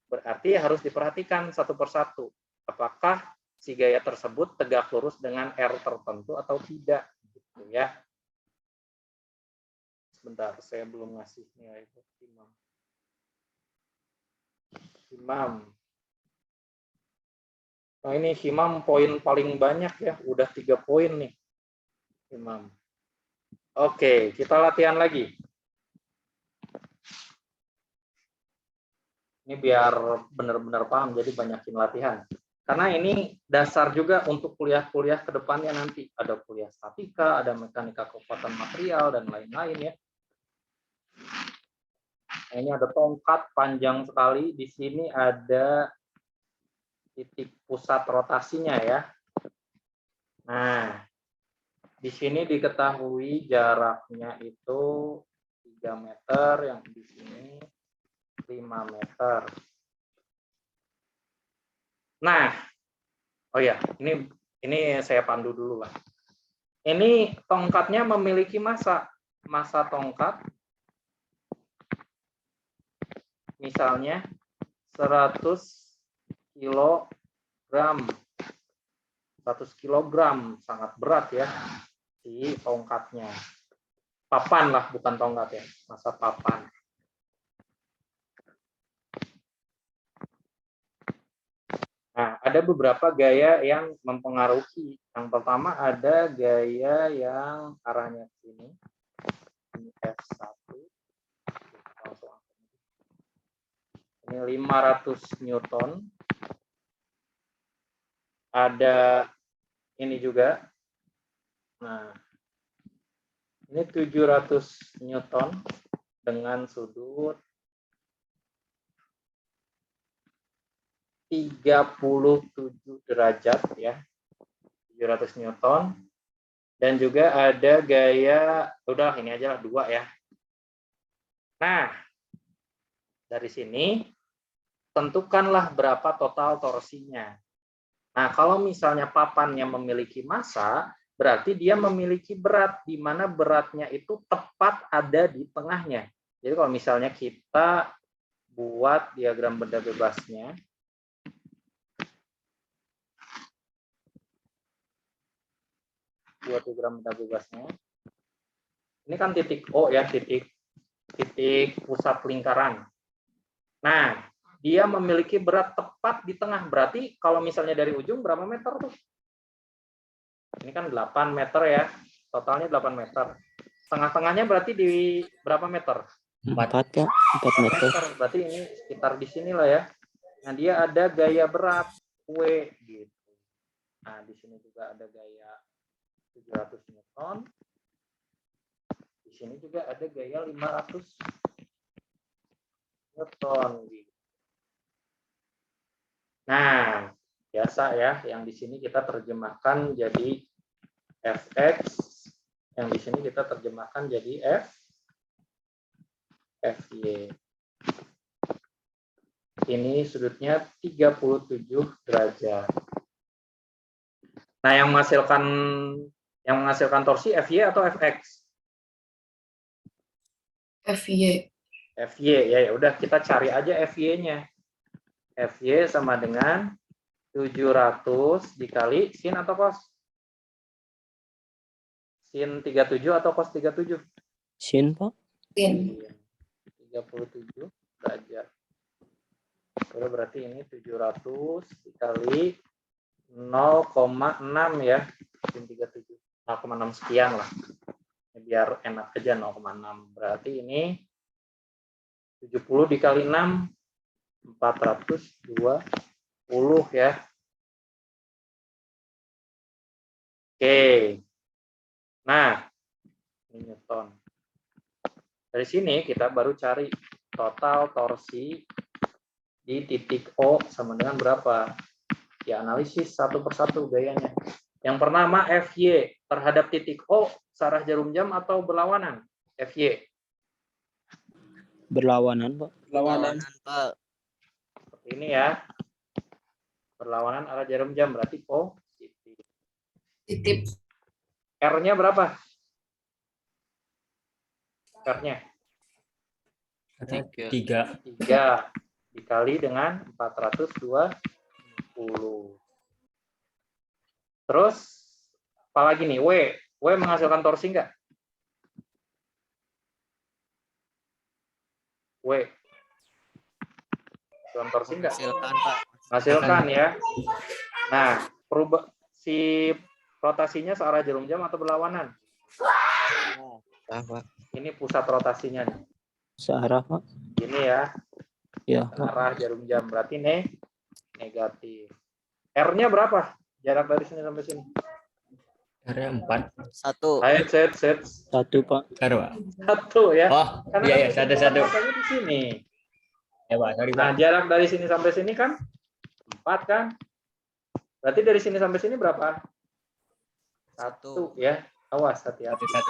berarti harus diperhatikan satu persatu. Apakah si gaya tersebut tegak lurus dengan R tertentu atau tidak gitu ya. Sebentar, saya belum ngasih nilai itu Imam. Nah ini Imam poin paling banyak ya, udah 3 poin nih Imam. Oke, kita latihan lagi. Ini biar benar-benar paham, jadi banyakin latihan. Karena ini dasar juga untuk kuliah-kuliah ke depannya nanti. Ada kuliah statika, ada mekanika kekuatan material, dan lain-lain ya. Nah, ini ada tongkat panjang sekali. Di sini ada titik pusat rotasinya ya. Nah, di sini diketahui jaraknya itu 3 meter, yang di sini 5 meter. Nah, oh ya, ini saya pandu dulu lah. Ini tongkatnya memiliki massa tongkat misalnya 100 kilogram. 100 kilogram sangat berat ya si tongkatnya. Papan lah, bukan tongkat ya, massa papan. Nah, ada beberapa gaya yang mempengaruhi. Yang pertama ada gaya yang arahnya ke sini. Ini F1. Ini 500 Newton. Ada ini juga. Nah, ini 700 Newton dengan sudut 37 derajat ya, 700 Newton. Dan juga ada gaya, udah ini aja lah 2 ya. Nah, dari sini tentukanlah berapa total torsinya. Nah, kalau misalnya papannya memiliki massa, berarti dia memiliki berat, di mana beratnya itu tepat ada di tengahnya. Jadi kalau misalnya kita buat diagram benda bebasnya, ini kan titik O ya, titik pusat lingkaran. Nah, dia memiliki berat tepat di tengah. Berarti kalau misalnya dari ujung berapa meter tuh? Ini kan 8 meter ya. Totalnya 8 meter. Tengah-tengahnya berarti di berapa meter? 4 Kak, 4 meter. Berarti ini sekitar di sini lah ya. Nah, dia ada gaya berat W gitu. Nah, di sini juga ada gaya 700 Newton. Di sini juga ada gaya 500 Newton gitu. Nah, biasa ya, yang di sini kita terjemahkan jadi Fx, yang di sini kita terjemahkan jadi Fy. Ini sudutnya 37 derajat. Nah, yang menghasilkan torsi Fy atau Fx? FY. Fy ya, udah kita cari aja Fy-nya. Fy sama dengan 700 dikali sin atau cos? Sin 37 atau cos 37? Sin, Pak. Sin. 37 derajat. Udah berarti ini 700 dikali 0,6 ya. Sin 37. 0,6 sekian lah. Biar enak aja 0,6. Berarti ini 70 dikali 6 420 ya. Oke. Nah, ini Newton. Dari sini kita baru cari total torsi di titik O sama dengan berapa. Ya, analisis satu persatu gayanya. Yang pertama Fy terhadap titik O searah jarum jam atau berlawanan? Fy. Berlawanan, Pak. Berlawanan. Pak. Seperti ini ya. Berlawanan arah jarum jam berarti positif. Titip. R-nya berapa? R-nya 3. 3 dikali dengan 420. Terus apalagi nih? W menghasilkan torsi enggak? W menghasilkan torsi enggak? Menghasilkan ya. Nah, si rotasinya searah jarum jam atau berlawanan? Ini pusat rotasinya nih. Searah, Pak. Ini ya. Ya, Pak. Arah jarum jam berarti negatif. R-nya berapa? Jarak dari sini sampai sini. R-nya 4. Set. 1, Pak. Taruh, Pak. 1 ya. Oh, Karena iya, kan satu. rotasinya di sini. Ya, Pak. Sorry, Nah, Pak. jarak dari sini sampai sini kan 4 kan? Berarti dari sini sampai sini berapa? 1 ya. Awas, hati-hati. 1.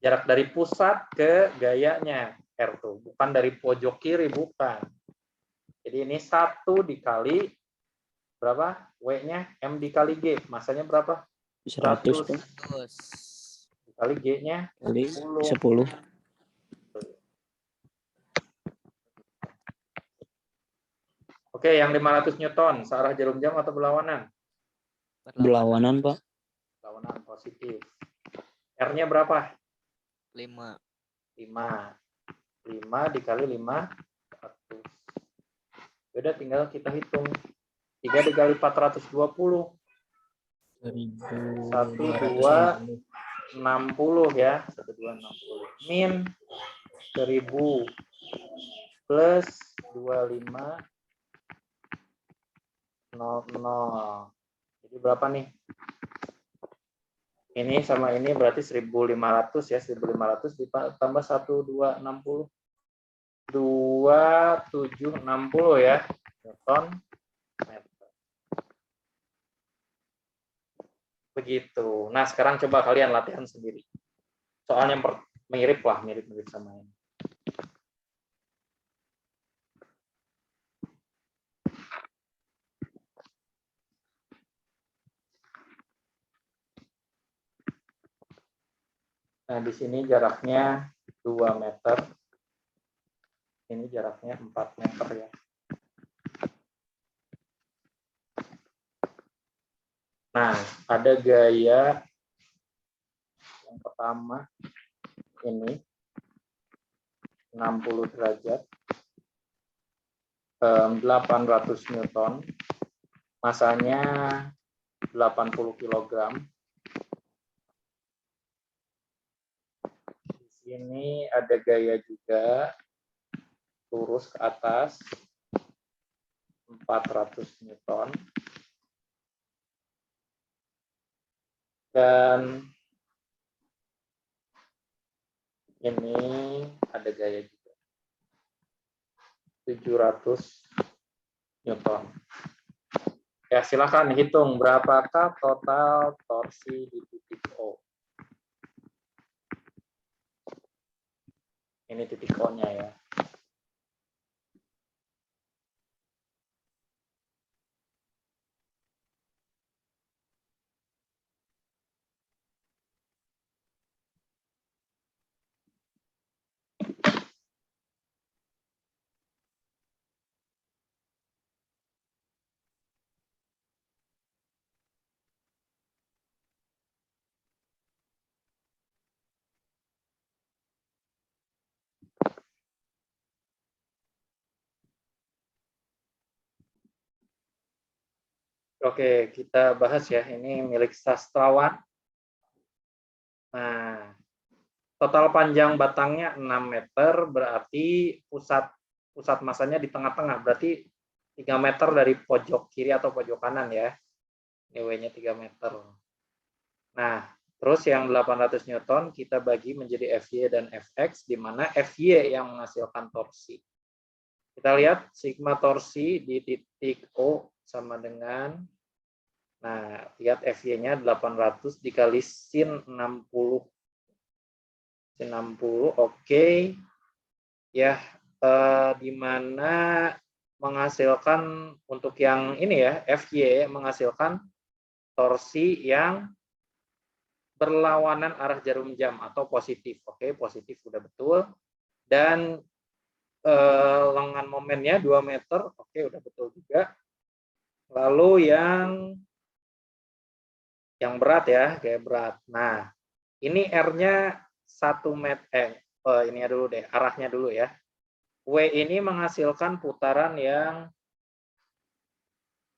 Jarak dari pusat ke gayanya R tuh, bukan dari pojok kiri, bukan. Jadi ini 1 dikali berapa? W-nya M dikali G. Masanya berapa? 100, Pak. Dikali G-nya Kali 10. 10. Oke, yang 500 Newton, searah jarum jam atau berlawanan? Berlawanan, Pak. Berlawanan, positif. R-nya berapa? 5. 5 dikali 500. Udah tinggal kita hitung. 3 dikali 420. 1260 ya. 1260. Min 1000 plus 25 00. Jadi berapa nih? Ini sama ini berarti 1500 ya. 1500 ditambah 1260. 2760 ya. Newton meter. Begitu. Nah, sekarang coba kalian latihan sendiri. Soalnya mirip sama ini. Nah, di sini jaraknya 2 meter. Ini jaraknya 4 meter ya. Nah, ada gaya yang pertama ini 60 derajat, 800 Newton, masanya 80 kg. Di sini ada gaya juga lurus ke atas 400 Newton. Dan ini ada gaya juga 700 Newton. Ya, silakan hitung berapakah total torsi di titik O. Ini titik O-nya ya. Oke, kita bahas ya. Ini milik sastrawan. Nah, total panjang batangnya 6 meter, berarti pusat masanya di tengah-tengah, berarti 3 meter dari pojok kiri atau pojok kanan ya. W-nya 3 meter. Nah, terus yang 800 Newton kita bagi menjadi Fy dan Fx, di mana Fy yang menghasilkan torsi. Kita lihat sigma torsi di titik O sama dengan, nah, lihat Fy-nya 800 dikali sin 60. Sin 60, oke. Ya, di mana menghasilkan untuk yang ini ya, Fy menghasilkan torsi yang berlawanan arah jarum jam atau positif. Oke, positif sudah betul. Dan lengan momennya 2 meter. Oke, udah betul juga. Lalu yang berat ya, kayak berat. Nah, ini R-nya 1 meter. Ini dulu deh, arahnya dulu ya. W ini menghasilkan putaran yang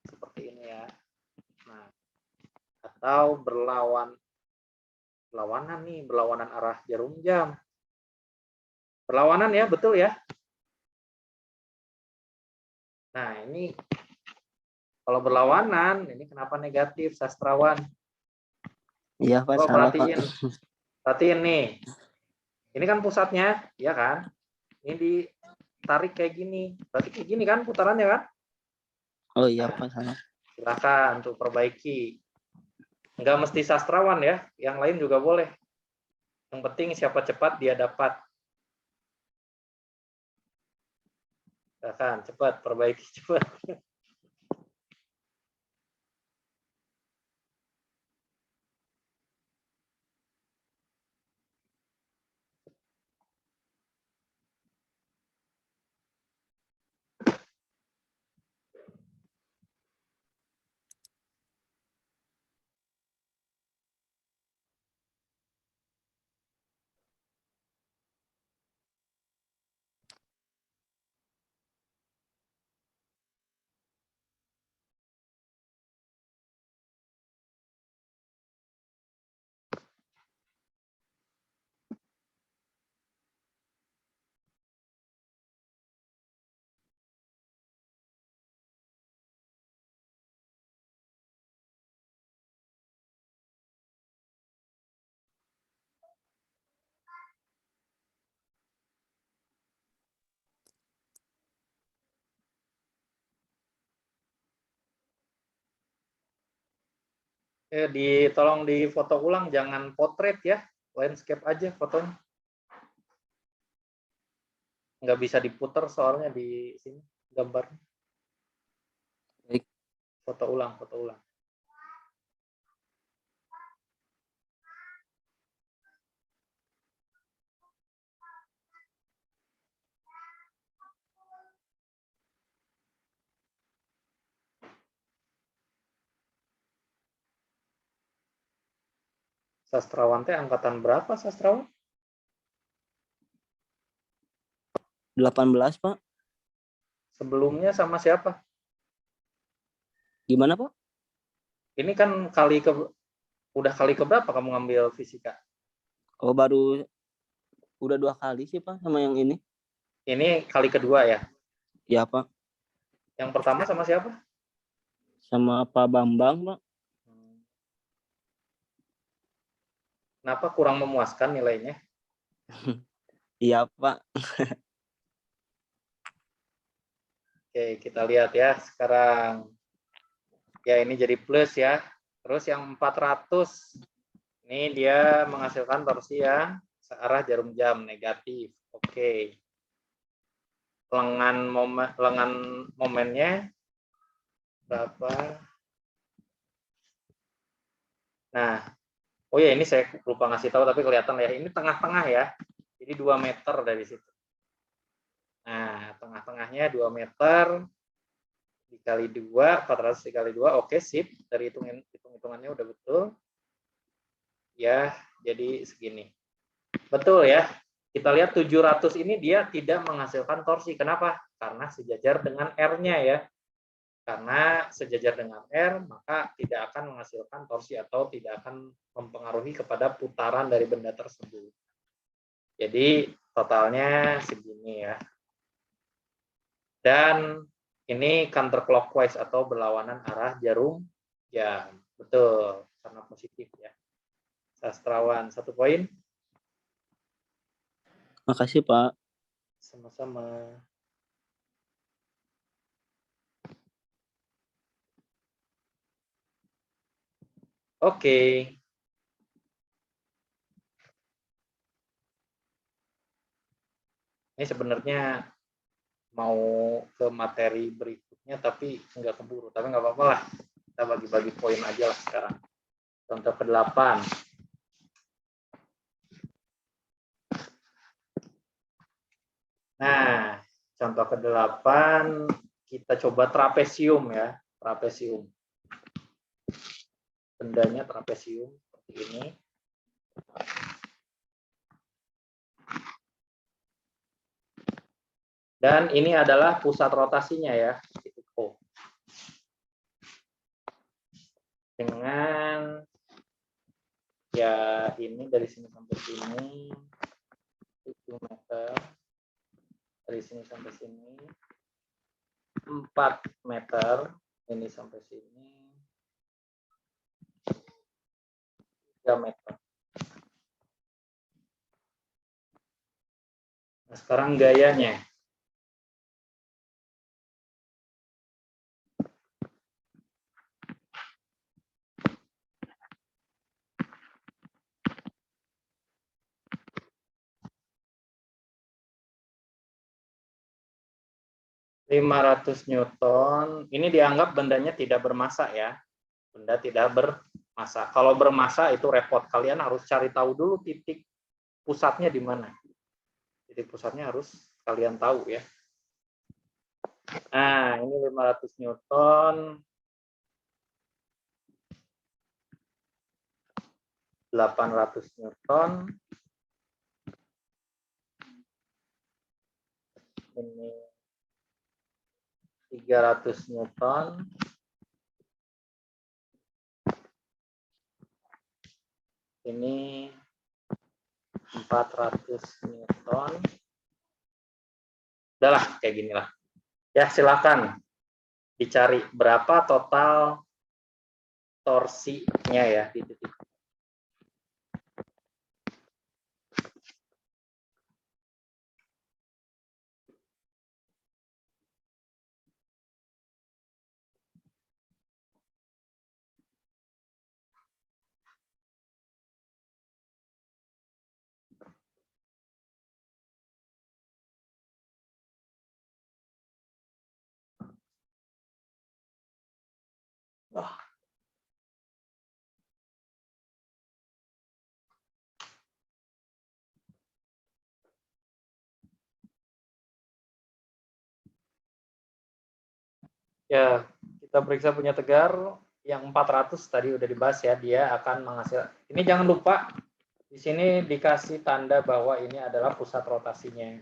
seperti ini ya. Nah, atau berlawanan arah jarum jam. Berlawanan ya, betul ya. Nah, ini kalau berlawanan, ini kenapa negatif, sastrawan? Iya Pak, Coba salah Pak. perhatiin nih. Ini kan pusatnya, ya kan? Ini ditarik kayak gini. Berarti kayak gini kan putarannya kan? Oh iya Pak, salah. Silakan untuk perbaiki. Enggak mesti sastrawan ya, yang lain juga boleh. Yang penting siapa cepat dia dapat. Silakan cepat perbaiki cepat. Tolong di foto ulang, jangan potret ya, landscape aja fotonya. Nggak bisa diputar soalnya di sini gambar. Baik. Foto ulang, foto ulang. Sastrawan teh angkatan berapa sastrawan? 18 Pak. Sebelumnya sama siapa? Gimana Pak? Ini kan udah kali keberapa kamu ngambil fisika? Oh baru udah 2 kali sih Pak sama yang ini. Ini kali kedua ya? Iya Pak. Yang pertama sama siapa? Sama Pak Bambang Pak. Kenapa kurang memuaskan nilainya? Iya Pak. Oke, kita lihat ya sekarang. Ya, ini jadi plus ya. Terus yang 400, ini dia menghasilkan torsi yang searah jarum jam, negatif. Oke. Lengan momennya berapa? Nah, oh ya, ini saya lupa ngasih tahu tapi kelihatan ya. Ini tengah-tengah ya. Jadi 2 meter dari situ. Nah, tengah-tengahnya 2 meter dikali 2, 400 dikali 2. Oke, sip. Dari hitung-hitungannya udah betul. Ya, jadi segini. Betul ya. Kita lihat 700 ini dia tidak menghasilkan torsi. Kenapa? Karena sejajar dengan R-nya ya. Karena sejajar dengan R, maka tidak akan menghasilkan torsi atau tidak akan mempengaruhi kepada putaran dari benda tersebut. Jadi totalnya segini ya. Dan ini counterclockwise atau berlawanan arah jarum jam. Betul, karena positif ya. Sastrawan, 1 poin. Makasih, Pak. Sama-sama. Oke. Ini sebenarnya mau ke materi berikutnya tapi nggak keburu. Tapi nggak apa-apa lah. Kita bagi-bagi poin aja lah sekarang. Contoh ke-8. Nah, contoh ke-8 kita coba trapesium ya. Trapesium. Bendanya trapesium seperti ini. Dan ini adalah pusat rotasinya ya, titik O. Dengan ya ini dari sini sampai sini 7 meter. Dari sini sampai sini 4 meter. Ini sampai sini 3 meter. Nah, sekarang gayanya. (500 Newton). Ini dianggap bendanya tidak bermassa ya. Benda tidak bermassa. Kalau bermassa itu repot. Kalian harus cari tahu dulu titik pusatnya di mana. Titik pusatnya harus kalian tahu ya. Nah, ini 500 Newton. 800 Newton. Ini 300 Newton. Ini 400 Newton. Udahlah, kayak gini lah. Ya, silakan dicari berapa total torsinya ya di titik. Wah. Ya, kita periksa punya Tegar yang 400 tadi udah dibahas ya, dia akan menghasilkan. Ini jangan lupa di sini dikasih tanda bahwa ini adalah pusat rotasinya.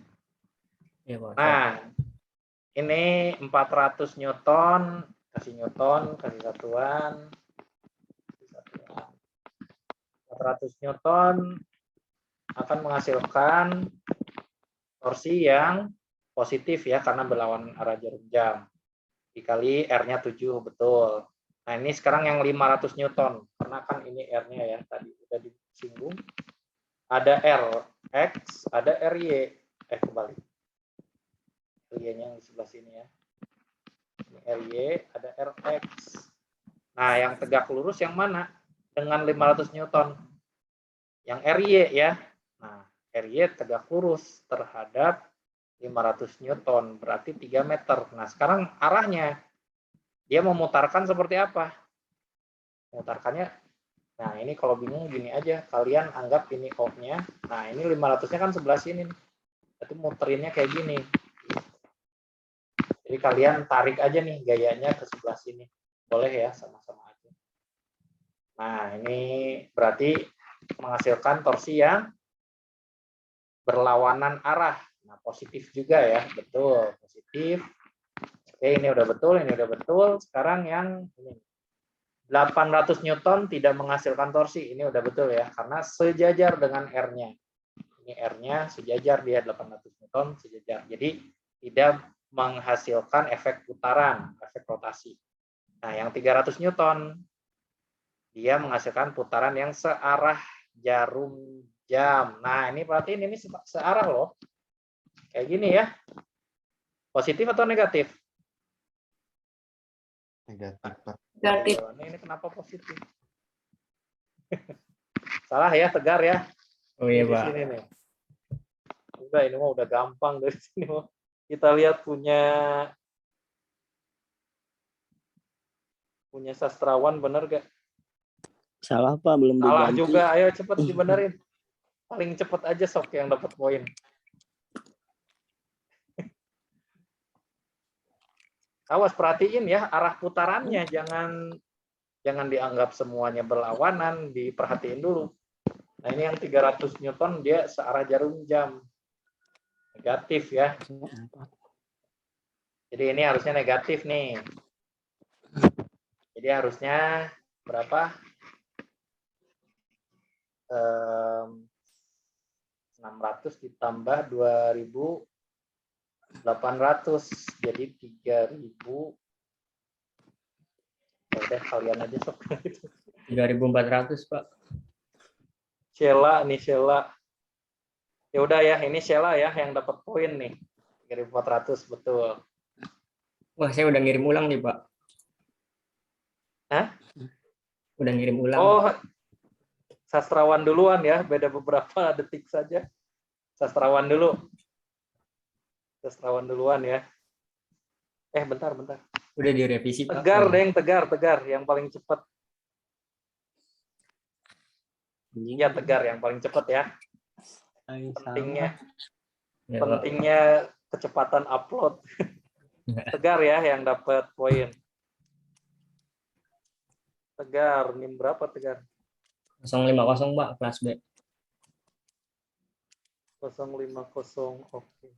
Iya, Pak. Nah, ini 400 Newton, kasih Newton, kasih satuan. 400 Newton akan menghasilkan torsi yang positif ya, karena berlawan arah jarum jam. Dikali R-nya 7, betul. Nah, ini sekarang yang 500 Newton, karena kan ini R-nya ya, tadi udah disinggung. Ada Rx, ada Ry. Kembali. Ry-nya yang di sebelah sini ya. Ini Ry, ada Rx. Nah, yang tegak lurus yang mana? Dengan 500 Newton. Yang RY ya. Nah, RY tegak lurus terhadap 500 Newton, berarti 3 meter. Nah, sekarang arahnya, dia memutarkan seperti apa? Memutarkannya, nah ini kalau bingung gini aja, kalian anggap ini O-nya, nah ini 500-nya kan sebelah sini, berarti muterinnya kayak gini. Jadi kalian tarik aja nih gayanya ke sebelah sini. Boleh ya, sama-sama aja. Nah, ini berarti menghasilkan torsi yang berlawanan arah. Nah, positif juga ya, betul, positif. Oke, ini udah betul, ini udah betul. Sekarang yang ini. 800 Newton tidak menghasilkan torsi. Ini udah betul ya, karena sejajar dengan R-nya. Ini R-nya sejajar, dia 800 Newton sejajar. Jadi tidak menghasilkan efek putaran, efek rotasi. Nah, yang 300 Newton, dia menghasilkan putaran yang searah jarum jam. Nah, ini perhatiin ini searah loh. Kayak gini ya. Positif atau negatif? Negatif, Pak. Negatif. Ini kenapa positif? Salah ya, tegar ya. Oh iya, Di Pak. sini nih. Udah, ini mah udah gampang dari sini. Kita lihat punya sastrawan bener gak? Salah Pak, belum Salah diganti. juga. Ayo cepet dibenerin. Paling cepet aja sok yang dapat poin. Awas perhatiin ya arah putarannya, jangan dianggap semuanya berlawanan, diperhatiin dulu. Nah, ini yang 300 Newton dia searah jarum jam. Negatif ya. Jadi ini harusnya negatif nih. Jadi harusnya berapa? 600 ditambah 2.800 jadi 3.000. Ya udah kalian aja sok. 3.400, Pak. Sheila nih, Sheila. Ya udah ya, ini Sheila ya yang dapat poin nih. 3.400 betul. Wah, saya udah ngirim ulang nih, Pak. Hah? Udah ngirim ulang. Oh, sastrawan duluan ya, beda beberapa detik saja. Sastrawan dulu. Sastrawan duluan ya. Bentar. Udah direvisi, Pak. Tegar deh, tegar yang paling cepat. Iya, tegar yang paling cepat ya. Ya, Pak. Pentingnya kecepatan upload. Tegar ya yang dapat poin. Tegar, NIM berapa Tegar? 050, Pak, kelas B. 050, oke.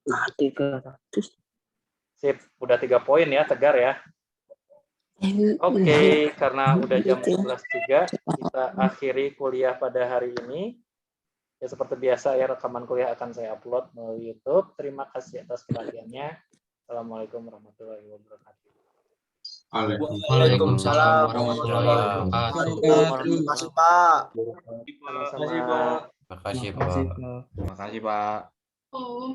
Nah, 300. Sip, udah 3 poin ya Tegar ya. Oke, karena udah jam 11.03, kita akhiri kuliah pada hari ini. Ya seperti biasa ya, rekaman kuliah akan saya upload melalui YouTube. Terima kasih atas perhatiannya. Assalamualaikum warahmatullahi wabarakatuh. Waalaikumsalam warahmatullahi wabarakatuh. Terima kasih Pak. Sama-sama. Terima kasih, Pak. Terima kasih, Pak. Oh.